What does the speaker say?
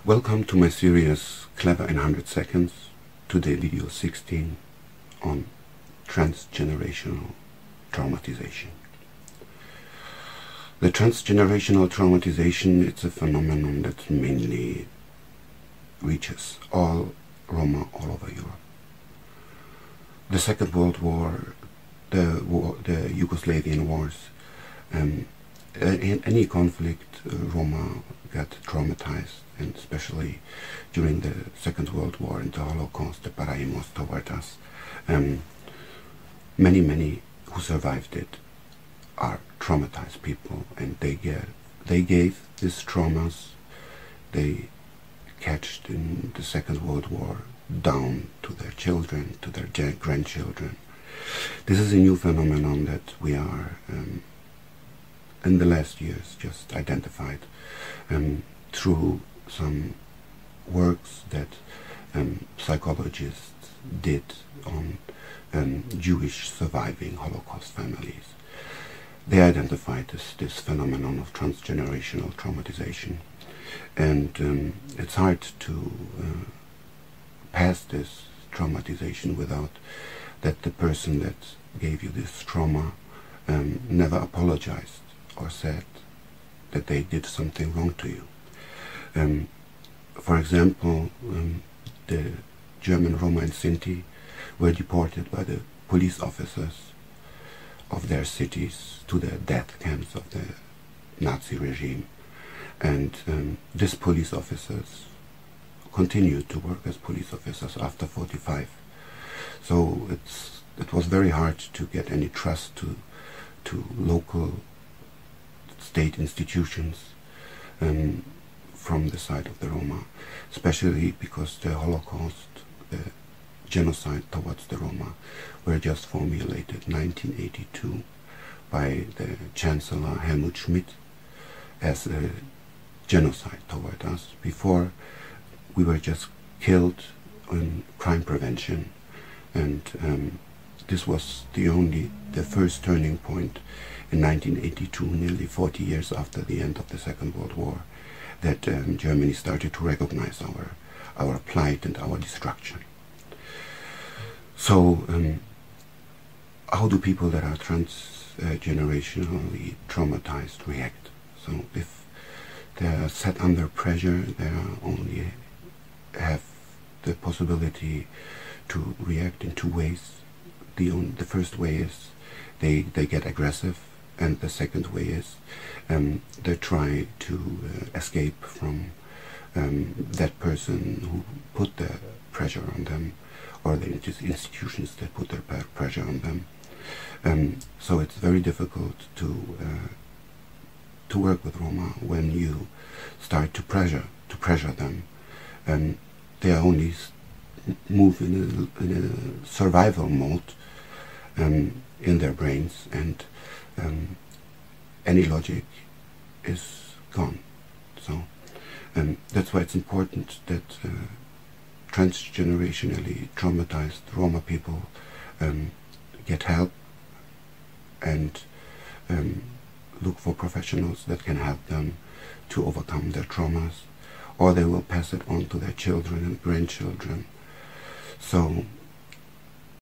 Welcome to my series Clever in 100 Seconds, today video 16 on transgenerational traumatization. The transgenerational traumatization, it's a phenomenon that mainly reaches all Roma all over Europe. The Second World War, the Yugoslavian wars, in any conflict, Roma got traumatized, and especially during the Second World War and the Holocaust, the paraimos toward us. Many who survived it are traumatized people, and they gave these traumas they catched in the Second World War down to their children, to their grandchildren. This is a new phenomenon that we are in the last years just identified through some works that psychologists did on Jewish surviving Holocaust families. They identified this phenomenon of transgenerational traumatization, and it's hard to pass this traumatization without that the person that gave you this trauma never apologized or said that they did something wrong to you. For example, the German Roma and Sinti were deported by the police officers of their cities to the death camps of the Nazi regime, and these police officers continued to work as police officers after 45. So it was very hard to get any trust to local state institutions from the side of the Roma, especially because the Holocaust, the genocide towards the Roma, were just formulated in 1982 by the Chancellor Helmut Schmidt as a genocide toward us. Before, we were just killed in crime prevention, and this was the first turning point in 1982, nearly 40 years after the end of the Second World War, that Germany started to recognize our plight and our destruction. So how do people that are transgenerationally traumatized react? So if they are set under pressure, they only have the possibility to react in two ways. The first way is they get aggressive, and the second way is they try to escape from that person who put the pressure on them, or the institutions that put their pressure on them. So it's very difficult to work with Roma when you start to pressure them. They only move in a survival mode in their brains, and any logic is gone. So that's why it's important that transgenerationally traumatized Roma people get help and look for professionals that can help them to overcome their traumas, or they will pass it on to their children and grandchildren. So